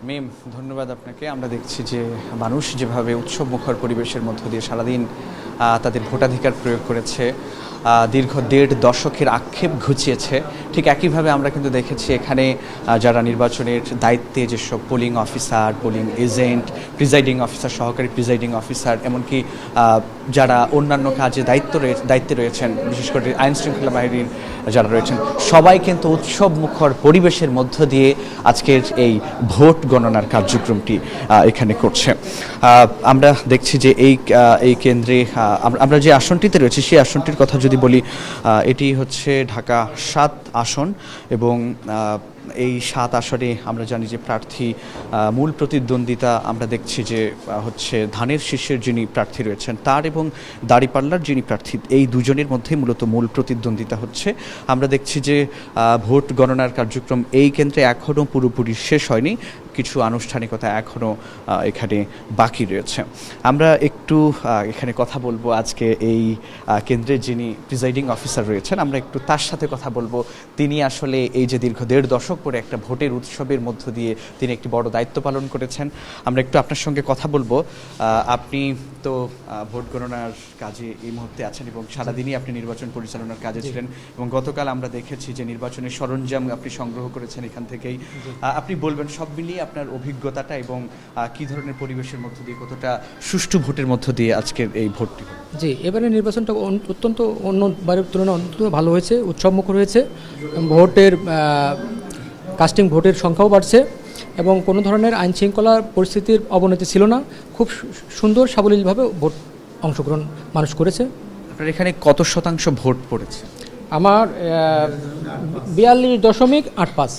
মিম, ধন্যবাদ আপনাকে। আমরা দেখছি যে মানুষ যেভাবে উৎসবমুখর পরিবেশের মধ্য দিয়ে সারাদিন তাদের ভোটাধিকার প্রয়োগ করেছে, দীর্ঘ ১.৫ দশকের আক্ষেপ ঘুচিয়েছে, ঠিক একইভাবে আমরা কিন্তু দেখেছি এখানে যারা নির্বাচনের দায়িত্বে, যেসব polling officer, polling agent, presiding officer, সহকারী প্রিজাইডিং অফিসার, এমনকি যারা অন্যান্য কাজে দায়িত্বে রয়েছেন, বিশেষ করে আইনশৃঙ্খলা বাহিনীর যারা রয়েছেন, সবাই কিন্তু উৎসবমুখর পরিবেশের মধ্য দিয়ে আজকের এই ভোট গণনার কার্যক্রমটি এখানে করছে। আমরা দেখছি যে এই কেন্দ্রে আমরা যে আসনটিতে রয়েছে সেই আসনটির কথা যদি বলি, এটি হচ্ছে ঢাকা ৭ আসন এবং এই ৭ আসনে আমরা জানি যে প্রার্থী মূল প্রতিদ্বন্দ্বিতা আমরা দেখছি যে হচ্ছে ধানের শীর্ষের যিনি প্রার্থী রয়েছেন তার এবং দাঁড়িপাল্লার যিনি প্রার্থী, এই দুজনের মধ্যে মূলত মূল প্রতিদ্বন্দ্বিতা হচ্ছে। আমরা দেখছি যে ভোট গণনার কার্যক্রম এই কেন্দ্রে এখনও পুরোপুরি শেষ হয়নি, কিছু আনুষ্ঠানিকতা এখনও এখানে বাকি রয়েছে। আমরা একটু এখানে কথা বলবো আজকে এই কেন্দ্রের যিনি প্রিজাইডিং অফিসার রয়েছেন, আমরা একটু তার সাথে কথা বলবো। তিনি আসলে এই যে দীর্ঘ ১.৫ দশক পরে একটা ভোটের উৎসবের মধ্য দিয়ে তিনি একটি বড় দায়িত্ব পালন করেছেন। আমরা একটু আপনার সঙ্গে কথা বলবো। আপনি তো ভোট গণনার কাজে এই মুহূর্তে আছেন এবং সারাদিনই আপনি নির্বাচন পরিচালনার কাজে ছিলেন এবং গতকাল আমরা দেখেছি যে নির্বাচনের সরঞ্জাম আপনি সংগ্রহ করেছেন এখান থেকেই। আপনি বলবেন সব মিলিয়ে আপনার অভিজ্ঞতাটা এবং কী ধরনের পরিবেশের মধ্য দিয়ে, কতটা সুষ্ঠু ভোটের মধ্য দিয়ে আজকের এই ভোটটি? জি, এবারে নির্বাচনটা অত্যন্ত অন্যবারের তুলনায় অত্যন্ত ভালো হয়েছে, উৎসবমুখর হয়েছে। ভোটের কাস্টিং ভোটের সংখ্যাও বাড়ছে এবং কোনো ধরনের আইনশৃঙ্খলা পরিস্থিতির অবনতি ছিল না। খুব সুন্দর সাবলীলভাবে ভোট অংশগ্রহণ মানুষ করেছে। আপনার এখানে কত শতাংশ ভোট পড়েছে? আমার 42.85।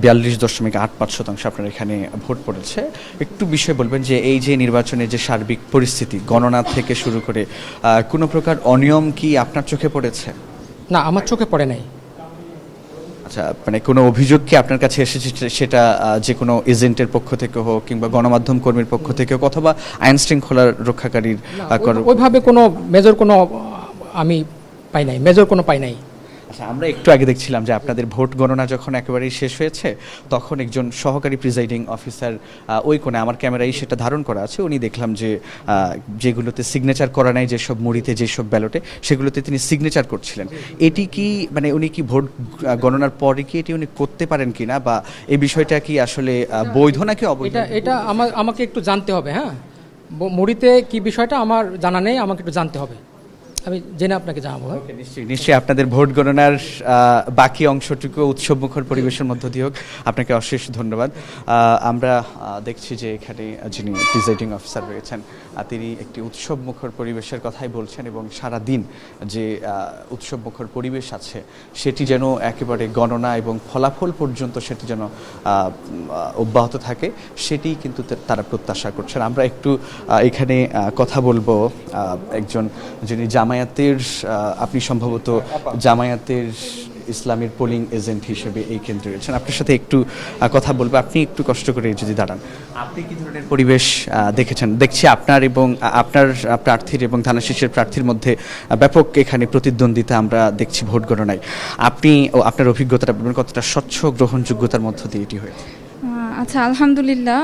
42.85% আপনার এখানে ভোট পড়েছে। একটু বিষয় বলবেন যে এই যে নির্বাচনের যে সার্বিক পরিস্থিতি, গণনা থেকে শুরু করে কোনো প্রকার অনিয়ম কি আপনার চোখে পড়েছে? না, আমার চোখে পড়ে নাই। আচ্ছা, মানে কোনো অভিযোগ কি আপনার কাছে এসেছে, সেটা যে কোনো এজেন্টের পক্ষ থেকে হোক কিংবা গণমাধ্যম কর্মীর পক্ষ থেকে হোক অথবা আইন শৃঙ্খলার রক্ষাকারীর? ওইভাবে কোনো মেজর কোনো আমি পাই নাই, মেজর কোনো পাই নাই। আচ্ছা, আমরা একটু আগে দেখছিলাম যে আপনাদের ভোট গণনা যখন একেবারেই শেষ হয়েছে তখন একজন সহকারী প্রিজাইডিং অফিসার ওই কোণে, আমার ক্যামেরায় সেটা ধারণ করা আছে, উনি দেখলাম যে যেগুলোতে সিগনেচার করা নাই, যেসব মুড়িতে যেসব ব্যালটে, সেগুলোতে তিনি সিগনেচার করছিলেন। এটি কি মানে উনি কি ভোট গণনার পরে কি এটি উনি করতে পারেন কিনা, বা এই বিষয়টা কি আসলে বৈধ নাকি অবৈধ? এটা আমাকে একটু জানতে হবে। হ্যাঁ, মুড়িতে কি বিষয়টা আমার জানা নেই, আমাকে একটু জানতে হবে, আমি জেনে আপনাকে জানাবো। নিশ্চয়ই আপনাদের ভোট গণনার বাকি অংশটুকু উৎসবমুখর পরিবেশের মধ্য দিয়ে হোক। আপনাকে অশেষ ধন্যবাদ। আমরা দেখছি যে এখানে যিনি প্রিজাইডিং অফিসার রয়েছেন তিনি একটি উৎসবমুখর পরিবেশের কথাই বলছেন এবং সারা দিন যে উৎসবমুখর পরিবেশ আছে সেটি যেন একেবারে গণনা এবং ফলাফল পর্যন্ত সেটি যেন অব্যাহত থাকে, সেটি কিন্তু তারা প্রত্যাশা করছেন। আমরা একটু এখানে কথা বলবো একজন যিনি জামায়াতের, আপনি সম্ভবত জামায়াতের ইসলামের পোলিং এজেন্ট হিসেবে এই কেন্দ্রে রয়েছেন, আপনার সাথে একটু কথা বলবো। আপনি একটু কষ্ট করে যদি দাঁড়ান, আপনি কি ধরনের পরিবেশ দেখেছেন? দেখছি আপনার এবং আপনার প্রার্থীর এবং ধানের শীষের প্রার্থীর মধ্যে ব্যাপক এখানে প্রতিদ্বন্দ্বিতা আমরা দেখছি ভোট গণনায়। আপনি ও আপনার অভিজ্ঞতাটা বলবেন, কতটা স্বচ্ছ গ্রহণযোগ্যতার মধ্য দিয়ে এটি হয়েছে? আচ্ছা, আলহামদুলিল্লাহ,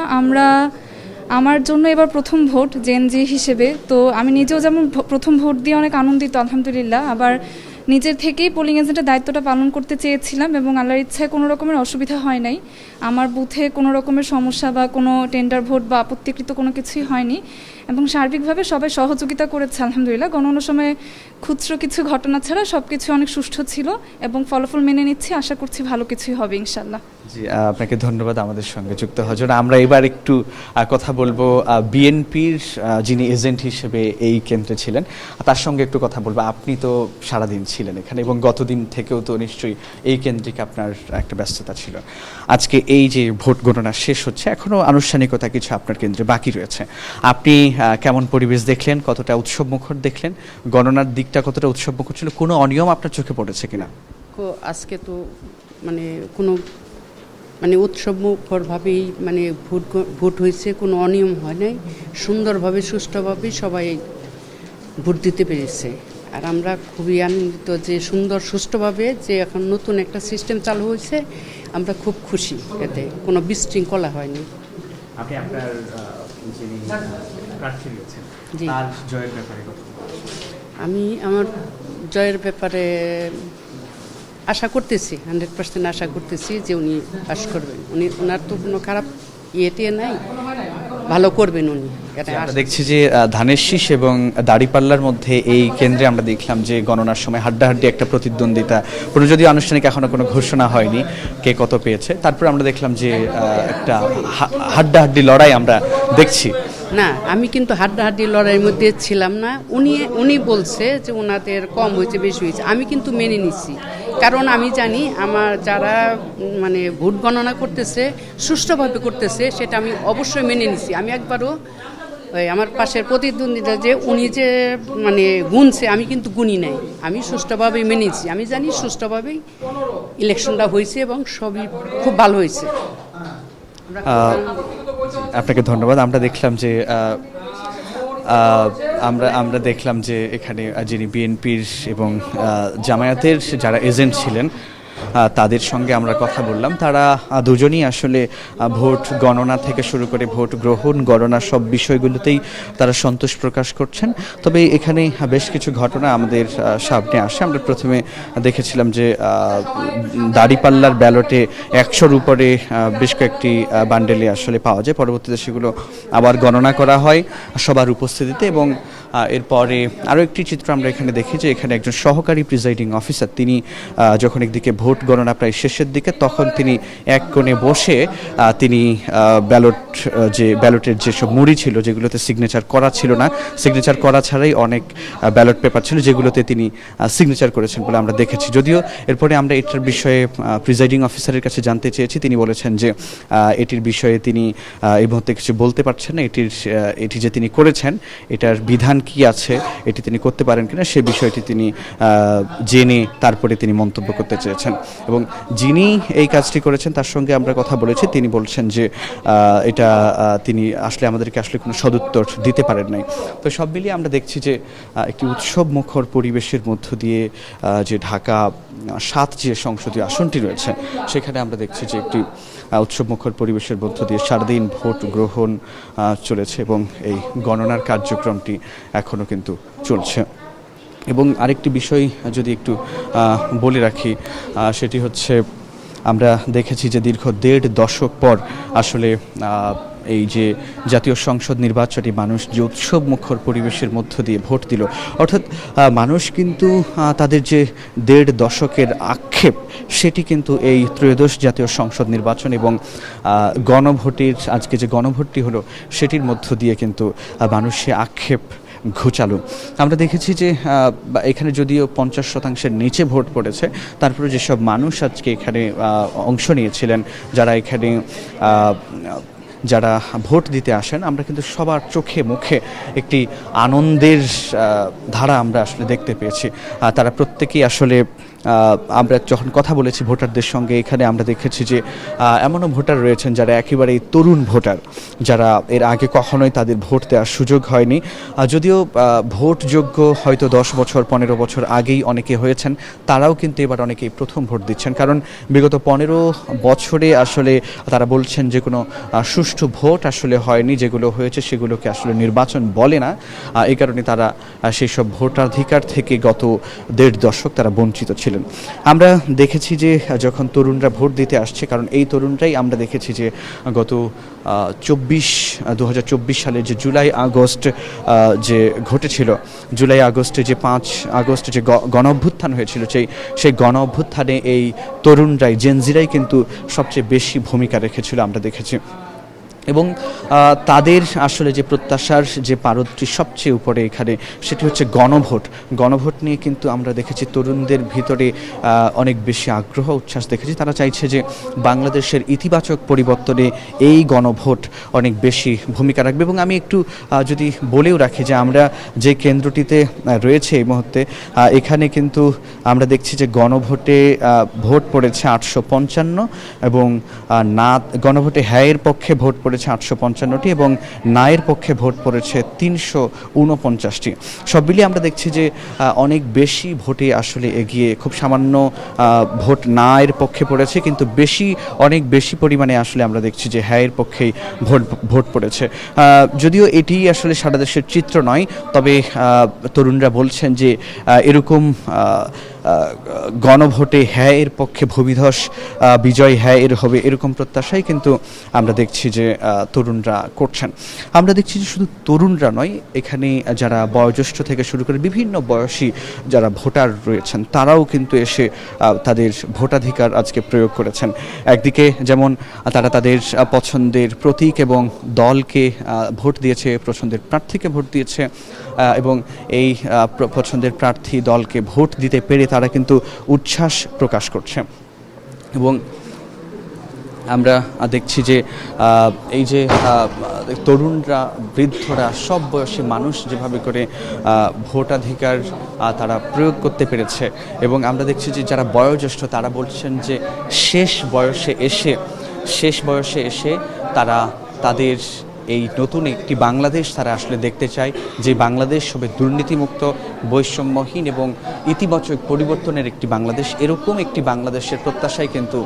আমার জন্য এবার প্রথম ভোট জেএনজি হিসেবে, তো আমি নিজেও যেমন প্রথম ভোট দিয়ে অনেক আনন্দিত আলহামদুলিল্লাহ। আবার নিজের থেকেই পোলিং এজেন্টের দায়িত্বটা পালন করতে চেয়েছিলাম এবং আল্লাহর ইচ্ছায় কোনো রকমের অসুবিধা হয় নাই। আমার বুথে কোনো রকমের সমস্যা বা কোনো টেন্ডার ভোট বা আপত্তিকৃত কোনো কিছুই হয়নি এবং সার্বিকভাবে সবাই সহযোগিতা করেছে আলহামদুলিল্লাহ। গণনার সময় খুচরো কিছু ঘটনা ছাড়া সব কিছু অনেক সুষ্ঠু ছিল এবং ফলাফল মেনে নিচ্ছি, আশা করছি ভালো কিছুই হবে ইনশাল্লাহ। জি, আপনাকে ধন্যবাদ আমাদের সঙ্গে যুক্ত হওয়ার জন্য। আমরা এবার একটু কথা বলবো বিএনপির যিনি এজেন্ট হিসেবে এই কেন্দ্রে ছিলেন, তার সঙ্গে একটু কথা বলবো। আপনি তো সারাদিন ছিলেন এখানে এবং গতদিন থেকেও তো নিশ্চয়ই এই কেন্দ্রিক আপনার একটা ব্যস্ততা ছিল। আজকে এই যে ভোট গণনা শেষ হচ্ছে, এখনও আনুষ্ঠানিকতা কিছু আপনার কেন্দ্রে বাকি রয়েছে, আপনি কেমন পরিবেশ দেখলেন, কতটা উৎসবমুখর দেখলেন, গণনার দিকটা কতটা উৎসবমুখর ছিল, কোনো অনিয়ম আপনার চোখে পড়েছে কিনা? আজকে তো মানে উৎসবমুখরভাবেই ভোট হয়েছে, কোনো অনিয়ম হয় নাই, সুন্দরভাবে সুষ্ঠুভাবে সবাই ভোট দিতে পেরেছে। আর আমরা খুবই আনন্দিত যে সুন্দর সুষ্ঠুভাবে যে এখন নতুন একটা সিস্টেম চালু হয়েছে, আমরা খুব খুশি, এতে কোনো বিশৃঙ্খলা হয়নি। আপনি আপনার যিনি প্রার্থী রয়েছেন জি। তার জয়ের ব্যাপারে কথা আমি আমার জয়ের ব্যাপারে আশা করতেছি, 100% আশা করতেছি যে উনি পাস করবেন। ওনার তো কোনো খারাপ ইয়েতে নাই, ভালো করবেন উনি। আমরা দেখছি যে ধানের শীষ এবং দাড়িপাল্লার মধ্যে এই কেন্দ্রে আমরা দেখলাম যে গণনার সময় হাড্ডাহাড্ডি একটা প্রতিদ্বন্দ্বিতা, কোনো যদিও আনুষ্ঠানিক এখনো কোনো ঘোষণা হয়নি কে কত পেয়েছে, তারপর আমরা দেখলাম যে একটা হাড্ডাহাড্ডি লড়াই আমরা দেখছি। না, আমি কিন্তু হাড্ডাহাড্ডি লড়াইয়ের মধ্যে ছিলাম না। উনি বলছে যে ওনাদের কম হয়েছে, বেশি হয়েছে, আমি কিন্তু মেনে নিচ্ছি। কারণ আমি জানি আমার যারা মানে ভোট গণনা করতেছে সুষ্ঠুভাবে করতেছে, সেটা আমি অবশ্যই মেনে নিচ্ছি। আমি একবারও ওই আমার পাশের প্রতিদ্বন্দ্বিতা যে উনি যে মানে গুনছে, আমি কিন্তু গুনি নাই, আমি সুষ্ঠুভাবেই মেনেছি। আমি জানি সুষ্ঠুভাবেই ইলেকশনটা হয়েছে এবং সবই খুব ভালো হয়েছে। আপনাকে ধন্যবাদ। আমরা দেখলাম যে আমরা দেখলাম যে এখানে যিনি বিএনপির এবং জামায়াতের যারা এজেন্ট ছিলেন তাদের সঙ্গে আমরা কথা বললাম। তারা দুজনই আসলে ভোট গণনা থেকে শুরু করে ভোট গ্রহণ, গণনা সব বিষয়গুলোতেই তারা সন্তোষ প্রকাশ করছেন। তবে এখানে বেশ কিছু ঘটনা আমাদের সামনে আসে। আমরা প্রথমে দেখেছিলাম যে দাড়িপাল্লার ব্যালটে 100-র উপরে বেশ কয়েকটি বান্ডেলে আসলে পাওয়া যায়। পরবর্তীতে সেগুলো আবার গণনা করা হয় সবার উপস্থিতিতে, এবং এরপরে আরও একটি চিত্র আমরা এখানে দেখি যে এখানে একজন সহকারী প্রিজাইডিং অফিসার, তিনি যখন একদিকে ভোট গণনা প্রায় শেষের দিকে, তখন তিনি এক কোণে বসে তিনি ব্যালটের যেসব মুড়ি ছিল যেগুলোতে সিগনেচার করা ছিল না, সিগনেচার করা ছাড়াই অনেক ব্যালট পেপার ছিল যেগুলোতে তিনি সিগনেচার করেছেন বলে আমরা দেখেছি। যদিও এরপরে আমরা এটার বিষয়ে প্রিজাইডিং অফিসারের কাছে জানতে চেয়েছি, তিনি বলেছেন যে এটির বিষয়ে তিনি এই মুহূর্তে কিছু বলতে পারছেন না। এটি যে তিনি করেছেন এটার বিধান কি আছে, এটি তিনি করতে পারেন কিনা সে বিষয়টি তিনি জেনে তারপরে তিনি মন্তব্য করতে চেয়েছেন। এবং যিনি এই কাজটি করেছেন তার সঙ্গে আমরা কথা বলেছি, তিনি বলছেন যে এটা তিনি আসলে আমাদেরকে আসলে কোনো সদুত্তর দিতে পারেন নাই। তো সব মিলিয়ে আমরা দেখছি যে একটি উৎসব মুখর পরিবেশের মধ্য দিয়ে যে ঢাকা 7 যে সংসদীয় আসনটি রয়েছে সেখানে আমরা দেখছি যে একটি উৎসব মুখর পরিবেশের মধ্য দিয়ে সারাদিন ভোট গ্রহণ চলেছে এবং এই গণনার কার্যক্রমটি এখনও কিন্তু চলছে। এবং আরেকটি বিষয় যদি একটু বলে রাখি, সেটি হচ্ছে আমরা দেখেছি যে দীর্ঘ 1.5 দশক পর আসলে এই যে জাতীয় সংসদ নির্বাচনে মানুষ যে উৎসব মুখর পরিবেশের মধ্য দিয়ে ভোট দিল, অর্থাৎ মানুষ কিন্তু তাদের যে 1.5 দশকের আক্ষেপ সেটি কিন্তু এই ত্রয়োদশ জাতীয় সংসদ নির্বাচন এবং গণভোটের আজকে যে গণভোটটি হলো সেটির মধ্য দিয়ে কিন্তু মানুষের আক্ষেপ ঘুচালো। আমরা দেখেছি যে এখানে যদিও 50% নিচে ভোট পড়েছে, তারপরে যেসব মানুষ আজকে এখানে অংশ নিয়েছিলেন, যারা ভোট দিতে আসেন, আমরা কিন্তু সবার চোখে মুখে একটি আনন্দের ধারা আমরা আসলে দেখতে পেয়েছি। তারা প্রত্যেকেই আসলে আমরা যখন কথা বলেছি ভোটারদের সঙ্গে, এখানে আমরা দেখেছি যে এমনও ভোটার রয়েছেন যারা একেবারেই তরুণ ভোটার, যারা এর আগে কখনোই তাদের ভোট দেওয়ার সুযোগ হয়নি। যদিও ভোটযোগ্য হয়তো 10 বছর 15 বছর আগেই অনেকে হয়েছেন, তারাও কিন্তু এবার অনেকেই প্রথম ভোট দিচ্ছেন, কারণ বিগত 15 বছরে আসলে তারা বলছেন যে কোনো সুষ্ঠু ভোট আসলে হয়নি, যেগুলো হয়েছে সেগুলোকে আসলে নির্বাচন বলে না। এই কারণে তারা সেই সব ভোটাধিকার থেকে গত 1.5 দশক তারা বঞ্চিত ছিলেন। আমরা দেখেছি যে যখন তরুণরা ভোট দিতে আসছে, কারণ এই তরুণরাই আমরা দেখেছি যে গত 2024 সালের যে জুলাই আগস্ট যে ঘটেছিল, জুলাই আগস্টে যে 5 আগস্ট যে গণ অভ্যুত্থান হয়েছিল, সেই গণ অভ্যুত্থানে এই তরুণরাই, জেনজিরাই কিন্তু সবচেয়ে বেশি ভূমিকা রেখেছিল আমরা দেখেছি। এবং তাদের আসলে যে প্রত্যাশার যে পারদটি সবচেয়ে উপরে এখানে, সেটি হচ্ছে গণভোট নিয়ে কিন্তু আমরা দেখেছি তরুণদের ভিতরে অনেক বেশি আগ্রহ উচ্ছ্বাস দেখেছি। তারা চাইছে যে বাংলাদেশের ইতিবাচক পরিবর্তনে এই গণভোট অনেক বেশি ভূমিকা রাখবে। এবং আমি একটু যদি বলেও রাখি যে আমরা যে কেন্দ্রটিতে রয়েছে এই মুহূর্তে, এখানে কিন্তু আমরা দেখছি যে গণভোটে ভোট পড়েছে 855 এবং গণভোটে হ্যাঁ এর পক্ষে ভোট পড়েছে 855টি এবং নায়ের পক্ষে ভোট পড়েছে 349টি। সব মিলিয়ে আমরা দেখছি যে অনেক বেশি ভোটে আসলে এগিয়ে, খুব সামান্য ভোট নায়ের পক্ষে পড়েছে, কিন্তু অনেক বেশি পরিমাণে আসলে আমরা দেখছি যে হ্যাঁয়ের পক্ষেই ভোট পড়েছে। যদিও এটি আসলে সারা দেশের চিত্র নয়, তবে তরুণরা বলছেন যে এরকম গণভোটে হ্যাঁ এর পক্ষে ভূমিধস বিজয় হ্যাঁ এর হবে, এরকম প্রত্যাশাই কিন্তু আমরা দেখছি যে তরুণরা করছেন। আমরা দেখছি যে শুধু তরুণরা নয়, এখানে যারা বয়োজ্যেষ্ঠ থেকে শুরু করে বিভিন্ন বয়সী যারা ভোটার রয়েছেন তারাও কিন্তু এসে তাদের ভোটাধিকার আজকে প্রয়োগ করেছেন। একদিকে যেমন তারা তাদের পছন্দের প্রতীক এবং দলকে ভোট দিয়েছে, পছন্দের প্রার্থীকে ভোট দিয়েছে এবং এই পছন্দের প্রার্থী দলকে ভোট দিতে পেরে তারা কিন্তু উচ্ছ্বাস প্রকাশ করছে। এবং আমরা দেখছি যে এই যে তরুণরা, বৃদ্ধরা, সব বয়সী মানুষ যেভাবে করে ভোটাধিকার তারা প্রয়োগ করতে পেরেছে, এবং আমরা দেখছি যে যারা বয়োজ্যেষ্ঠ তারা বলছেন যে শেষ বয়সে এসে তারা তাদের এই নতুন একটি বাংলাদেশ তারা আসলে দেখতে চায়, যে বাংলাদেশ হবে দুর্নীতিমুক্ত, বৈষম্যহীন এবং ইতিবাচক পরিবর্তনের একটি বাংলাদেশ। এরকম একটি বাংলাদেশের প্রত্যাশাই কিন্তু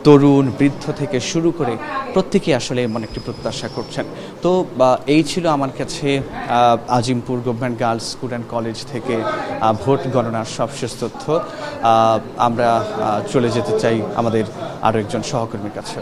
তরুণ, বৃদ্ধ থেকে শুরু করে প্রত্যেকেই আসলে এমন একটি প্রত্যাশা করছেন। তো এই ছিল আমার কাছে Azimpur government girls school and college থেকে ভোট গণনার সবশেষ তথ্য। আমরা চলে যেতে চাই আমাদের আরও একজন সহকর্মীর কাছে।